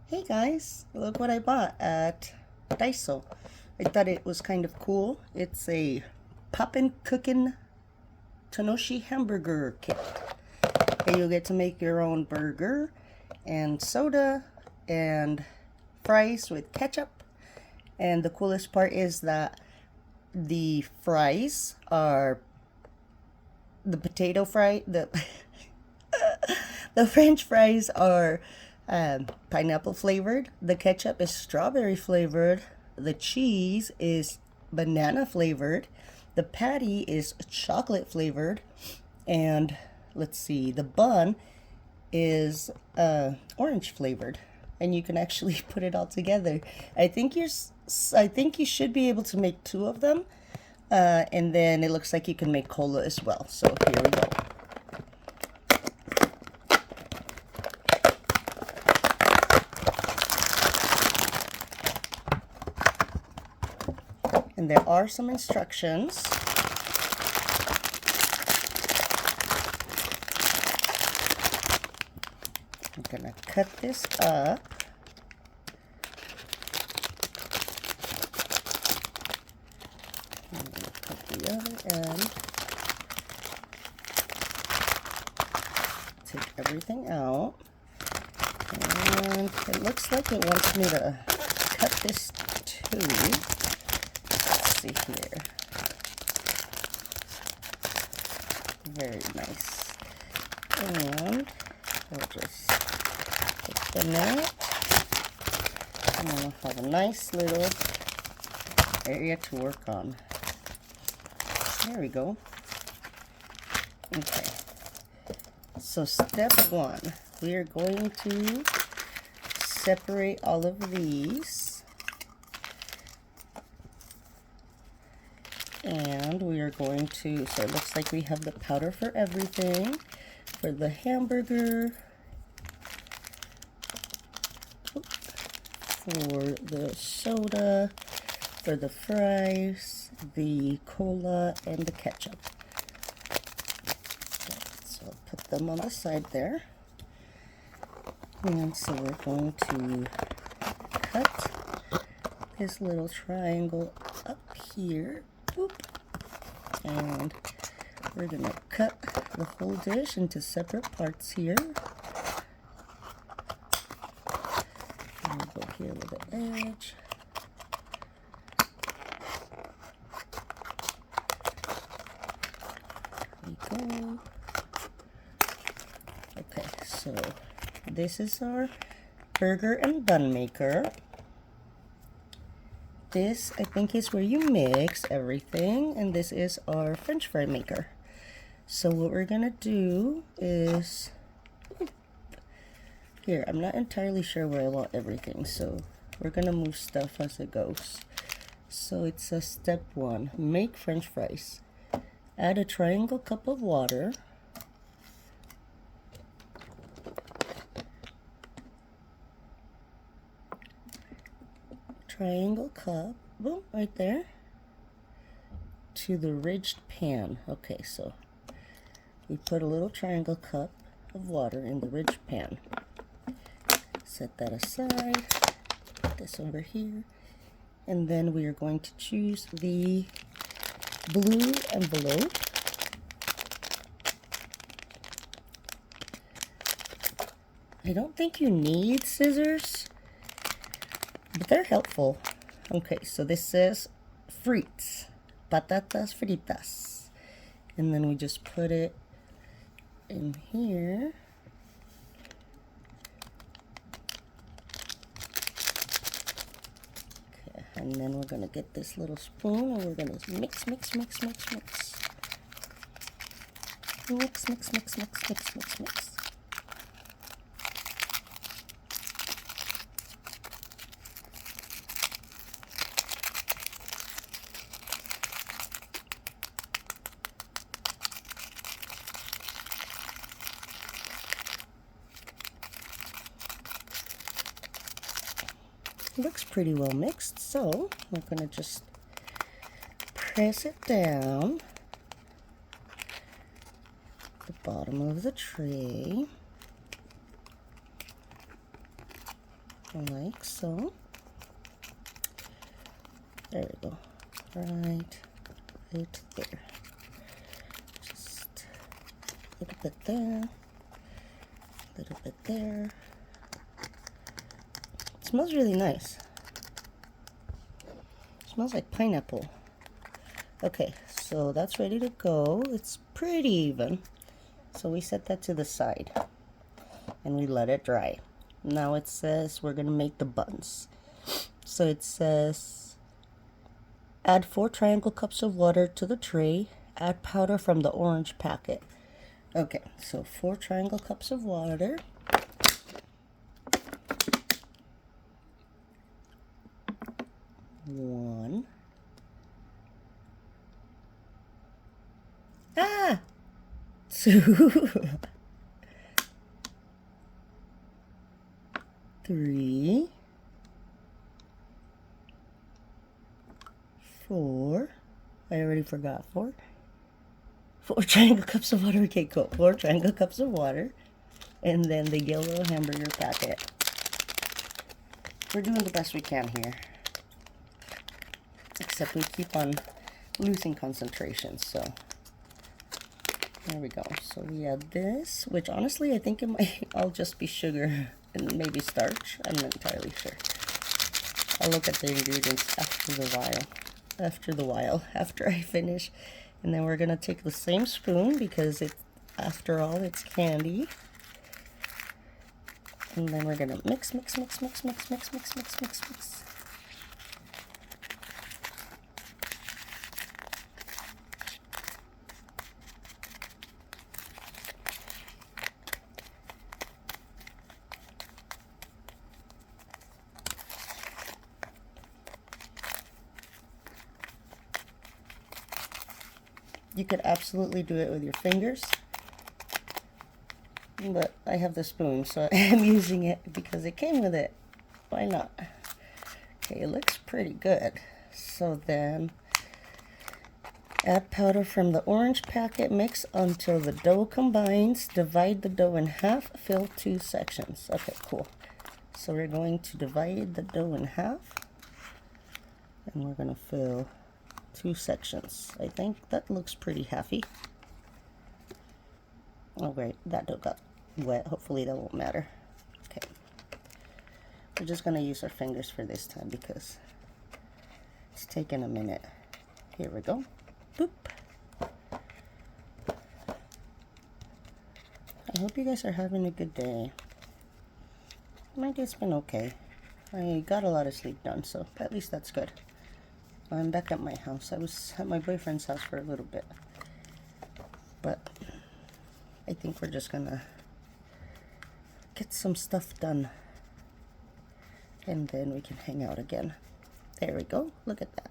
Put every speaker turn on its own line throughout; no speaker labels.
Hey guys, look what I bought at Daiso. I thought it was kind of cool. It's a Popin'Cookin Tanoshi hamburger kit. And you'll get to make your own burger and soda and fries with ketchup. And the coolest part is that the fries are the potato fry, the French fries are pineapple flavored. The ketchup is strawberry flavored. The cheese is banana flavored. The patty is chocolate flavored. And let's see, the bun is orange flavored. And you can actually put it all together. I think you should be able to make two of them. And then it looks like you can make cola as well. So here we go. And there are some instructions. I'm gonna cut this up. I'm gonna cut the other end. Take everything out. And it looks like it wants me to cut this too. See here. Very nice. And we'll just open it. And we'll have a nice little area to work on. There we go. Okay. So step one, we are going to separate all of these. And we are going to, so it looks like we have the powder for everything, for the hamburger, for the soda, for the fries, the cola, and the ketchup. So I'll put them on the side there. And so we're going to cut this little triangle up here. Boop. And we're gonna cut the whole dish into separate parts here. And we'll go here with the edge. There we go. Okay, so this is our burger and bun maker. This, I think, is where you mix everything, and this is our French fry maker. So what we're gonna do is, here, I'm not entirely sure where I want everything, so we're gonna move stuff as it goes. So it says step one, make French fries. Add a triangle cup of water. Triangle cup, boom, right there, to the ridged pan. Okay, so we put a little triangle cup of water in the ridged pan. Set that aside, put this over here, and then we are going to choose the blue envelope. I don't think you need scissors, but they're helpful. Okay, so this says frites, patatas fritas. And then we just put it in here. Okay, and then we're gonna get this little spoon and we're gonna mix, mix, mix, mix, mix. Mix, mix, mix, mix, mix, mix, mix. Looks pretty well mixed, so we're going to just press it down the bottom of the tray. like so. There we go. Right there. Just a little bit there. A little bit there. It smells really nice. It smells like pineapple. Okay, so that's ready to go. It's pretty even. So we set that to the side and we let it dry. Now it says we're gonna make the buns. So it says add 4 triangle cups of water to the tray. Add powder from the orange packet. Okay, so 4 triangle cups of water. One. Ah! 2. 3. 4. I already forgot 4. 4 triangle cups of water. Okay, cool. 4 triangle cups of water. And then the yellow hamburger packet. We're doing the best we can here. Except we keep on losing concentration, so there we go. So we add this, which honestly I think it might all just be sugar and maybe starch. I'm not entirely sure. I'll look at the ingredients after I finish. And then we're gonna take the same spoon because after all it's candy. And then we're gonna mix. You could absolutely do it with your fingers, but I have the spoon, so I'm using it because it came with it. Why not? Okay, it looks pretty good. So then add powder from the orange packet, mix until the dough combines, divide the dough in half, fill 2 sections. Okay, cool. So we're going to divide the dough in half, and we're going to fill 2 sections. I think that looks pretty halfy. Oh great, that dough got wet. Hopefully that won't matter. Okay. We're just gonna use our fingers for this time because it's taking a minute. Here we go. Boop. I hope you guys are having a good day. My day's been okay. I got a lot of sleep done, so at least that's good. I'm back at my house. I was at my boyfriend's house for a little bit. But I think we're just gonna get some stuff done. And then we can hang out again. There we go. Look at that.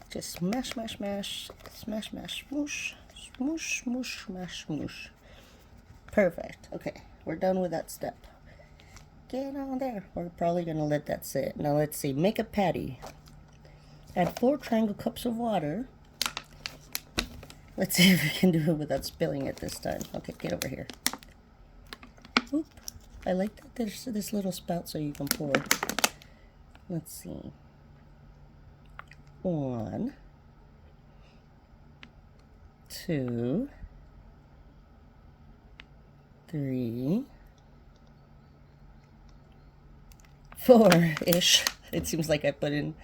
Just smash, smash, smash. Smash, smash, smoosh. Smoosh, smoosh, smash, smoosh. Perfect. Okay, we're done with that step. Get on there. We're probably gonna let that sit. Now let's see. Make a patty. Add 4 triangle cups of water. Let's see if we can do it without spilling it this time. Okay, get over here. Oop. I like that there's this little spout so you can pour. Let's see. 1, 2, 3, 4-ish. It seems like I put in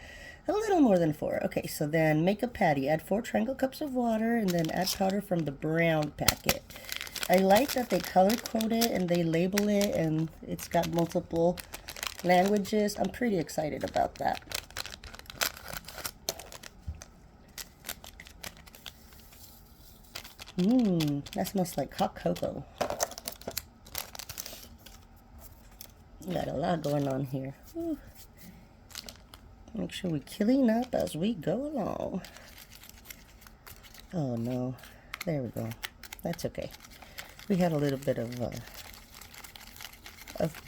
a little more than 4. Okay, so then make a patty. Add 4 triangle cups of water and then add powder from the brown packet. I like that they color code it and they label it and it's got multiple languages. I'm pretty excited about that. That smells like hot cocoa. Got a lot going on here. Whew. Make sure we clean up as we go along. Oh no, there we go. That's okay. We had a little bit of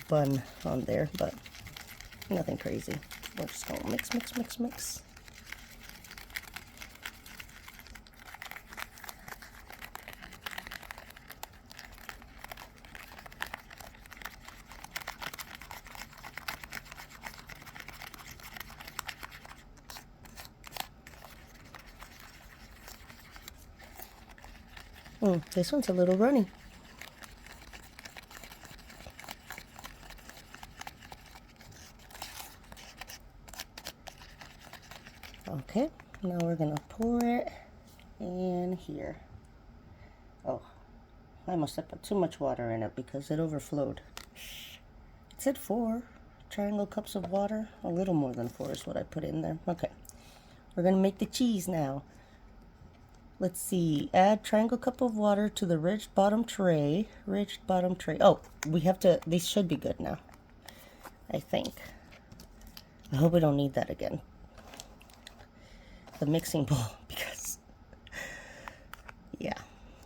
bun on there, but nothing crazy. We're just gonna mix, mix, mix, mix. This one's a little runny. Okay, now we're gonna pour it in here. Oh, I must have put too much water in it because it overflowed. It said 4 triangle cups of water. A little more than 4 is what I put in there. Okay, we're gonna make the cheese now. Let's see, add triangle cup of water to the ridged bottom tray. Ridged bottom tray. Oh, we have to, these should be good now, I think. I hope we don't need that again. The mixing bowl, because, yeah.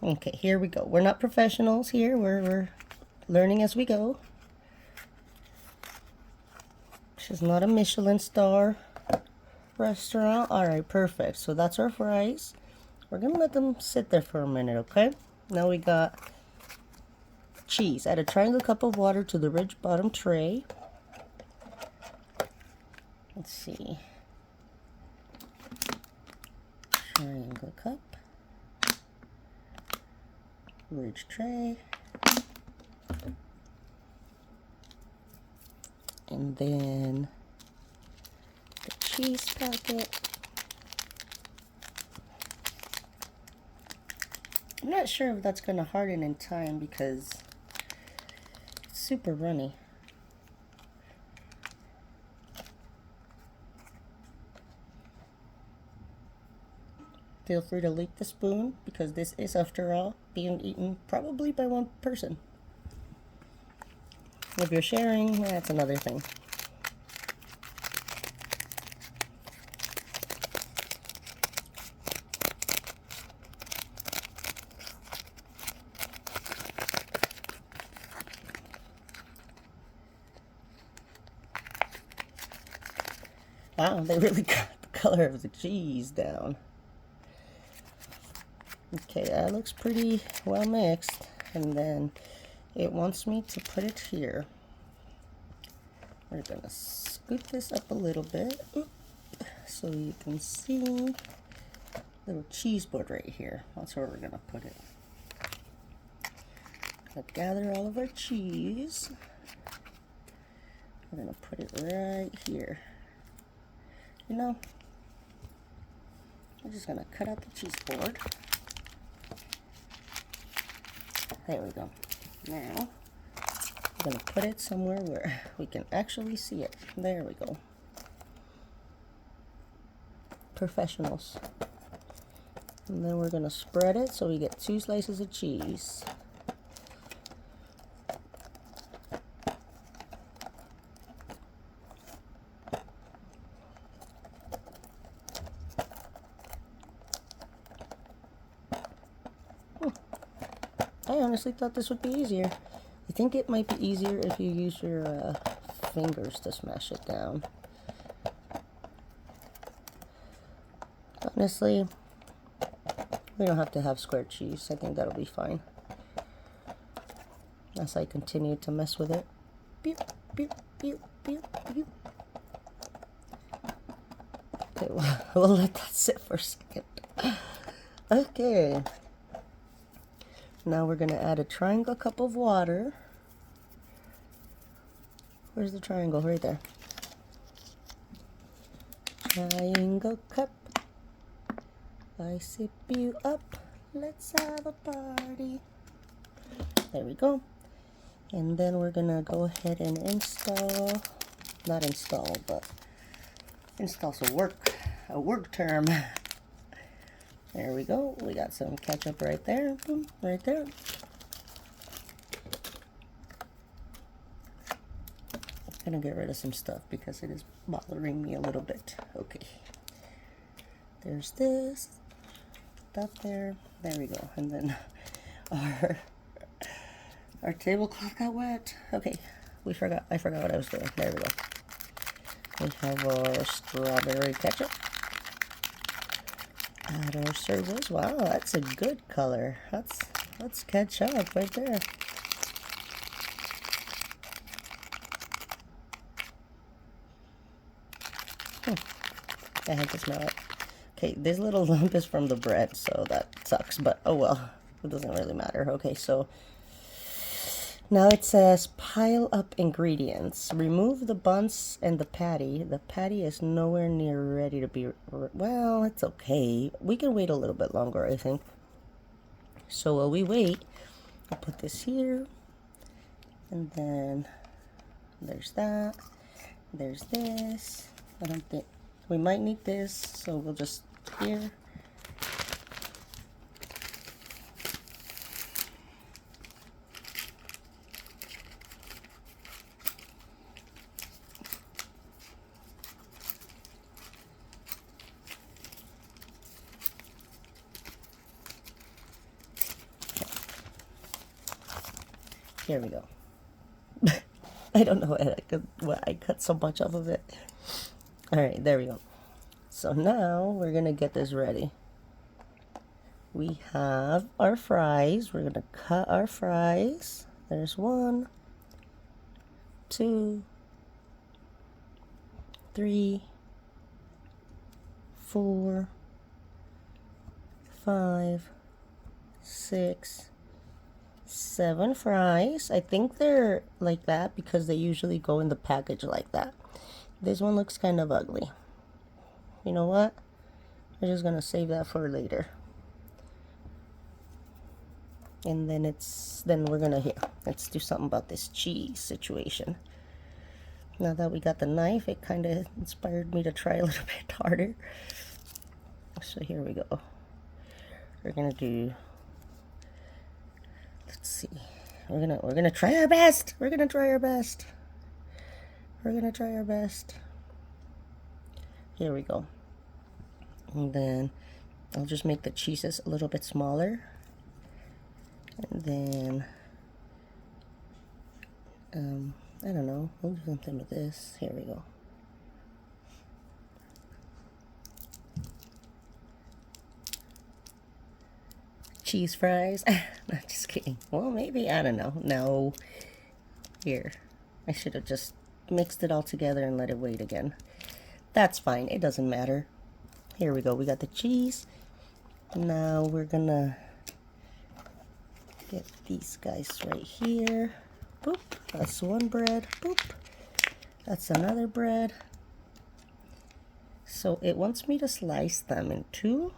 Okay, here we go. We're not professionals here. We're learning as we go. This is not a Michelin star restaurant. All right, perfect. So that's our fries. We're gonna let them sit there for a minute, okay? Now we got cheese. Add a triangle cup of water to the ridged bottom tray. Let's see. Triangle cup. Ridge tray. And then the cheese packet. I'm not sure if that's going to harden in time because it's super runny. Feel free to leak the spoon because this is, after all, being eaten probably by one person. If you're sharing, that's another thing. Wow, they really got the color of the cheese down. Okay, that looks pretty well mixed. And then it wants me to put it here. We're gonna scoop this up a little bit. Oop, so you can see little cheese board right here. That's where we're gonna put it. Gonna gather all of our cheese. We're gonna put it right here. You know, I'm just gonna cut out the cheese board. There we go. Now, we're gonna put it somewhere where we can actually see it. There we go. Professionals. And then we're gonna spread it so we get 2 slices of cheese. I honestly thought this would be easier. I think it might be easier if you use your fingers to smash it down. Honestly, we don't have to have square cheese. I think that'll be fine. As I continue to mess with it. Beep, beep, beep, beep, beep. Okay, we'll let that sit for a second. Okay. Now we're going to add a triangle cup of water. Where's the triangle? Right there. Triangle cup. I sip you up. Let's have a party. There we go. And then we're going to go ahead and install, not install, but install's a work term. There we go. We got some ketchup right there. Boom, right there. I'm gonna get rid of some stuff because it is bothering me a little bit. Okay. There's this. That there. There we go. And then our tablecloth got wet. Okay. I forgot what I was doing. There we go. We have our strawberry ketchup. Add our servers. Wow, that's a good color. That's ketchup right there. I had to smell it. Okay, this little lump is from the bread, so that sucks, but oh well. it doesn't really matter. Okay, so now it says pile up ingredients. Remove the buns and the patty. The patty is nowhere near ready to be, well, it's okay. We can wait a little bit longer, I think. So while we wait, I'll put this here, and then there's that. There's this. I don't think we might need this, so we'll just here. Here we go. I don't know why I cut so much off of it. All right, there we go. So now we're gonna get this ready. We have our fries. We're gonna cut our fries. There's 1, 2, 3, 4, 5, 6, 7 fries. I think they're like that because they usually go in the package like that. This one looks kind of ugly. You know what? We're just gonna save that for later. And then we're gonna let's do something about this cheese situation. Now that we got the knife, it kind of inspired me to try a little bit harder. So here we go. We're gonna do, let's see. We're gonna try our best. We're gonna try our best. We're gonna try our best. Here we go. And then I'll just make the cheeses a little bit smaller. And then I don't know, we'll do something with this. Here we go. Cheese fries. Not just kidding. Well, maybe, I don't know. No. Here. I should have just mixed it all together and let it wait again. That's fine. It doesn't matter. Here we go. We got the cheese. Now we're gonna get these guys right here. Boop. That's one bread. Boop. That's another bread. So it wants me to slice them in 2.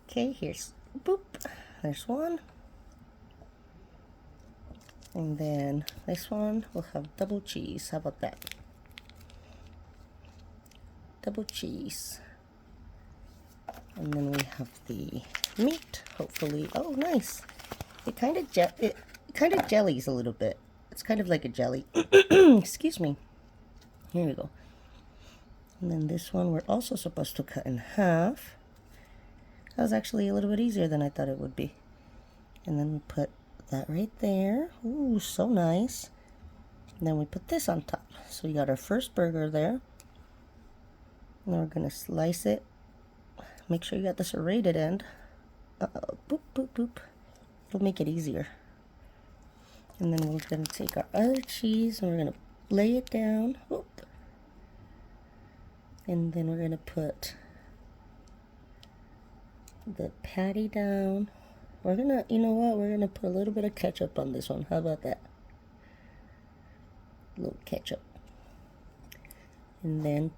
Okay, here's, boop, there's one. And then this one will have double cheese. How about that? Double cheese. And then we have the meat, hopefully. Oh, nice. It kind of jellies a little bit. It's kind of like a jelly. Excuse me. Here we go. And then this one we're also supposed to cut in half. That was actually a little bit easier than I thought it would be. And then we put that right there. Ooh, so nice. And then we put this on top. So we got our first burger there. Now we're gonna slice it. Make sure you got the serrated end. Boop, boop, boop. It'll make it easier. And then we're gonna take our other cheese and we're gonna lay it down. Whoop. And then we're gonna put the patty down. We're gonna, you know what? We're gonna put a little bit of ketchup on this one. How about that? A little ketchup. And then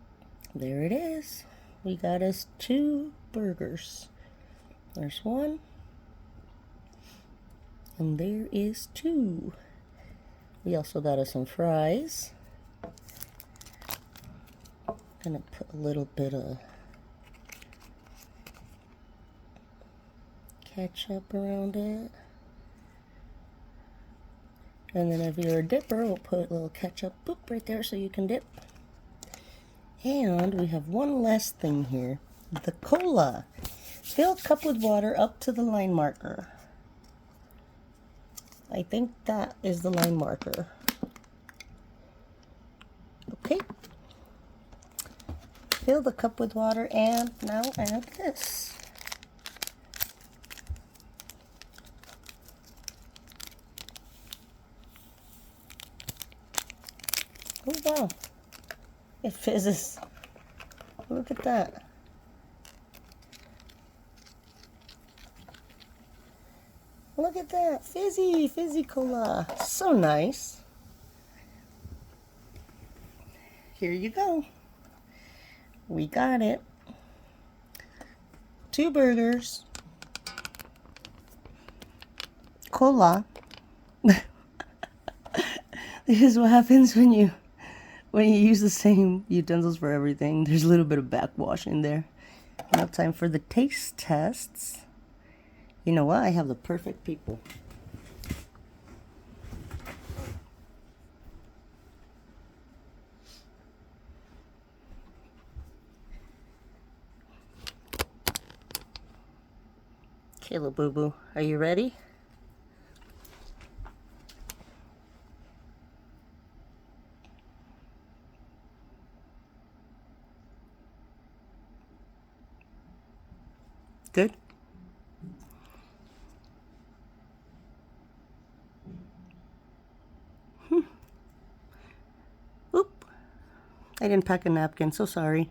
there it is. We got us 2 burgers. There's 1. And there is 2. We also got us some fries. Gonna put a little bit of ketchup around it. And then if you're a dipper, we'll put a little ketchup boop right there so you can dip. And we have one last thing here. The cola. Fill cup with water up to the line marker. I think that is the line marker. Okay. Fill the cup with water and now add this. Oh wow, it fizzes. Look at that. at that. Fizzy cola. So nice. Here you go. We got it. 2 burgers. Cola. This is what happens when you use the same utensils for everything. There's a little bit of backwash in there. Now time for the taste tests. You know what? I have the perfect people. Okay, little boo-boo, are you ready? Good? Oop. I didn't pack a napkin, so sorry.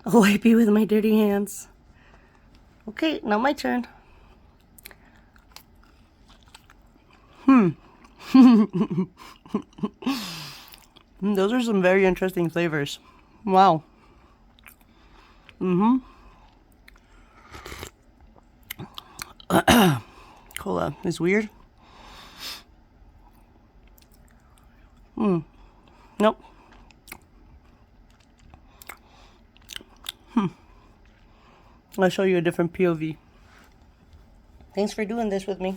I'll wipe you with my dirty hands. Okay, now my turn. Those are some very interesting flavors. Wow. Cola is weird. Nope. I'll show you a different POV. Thanks for doing this with me.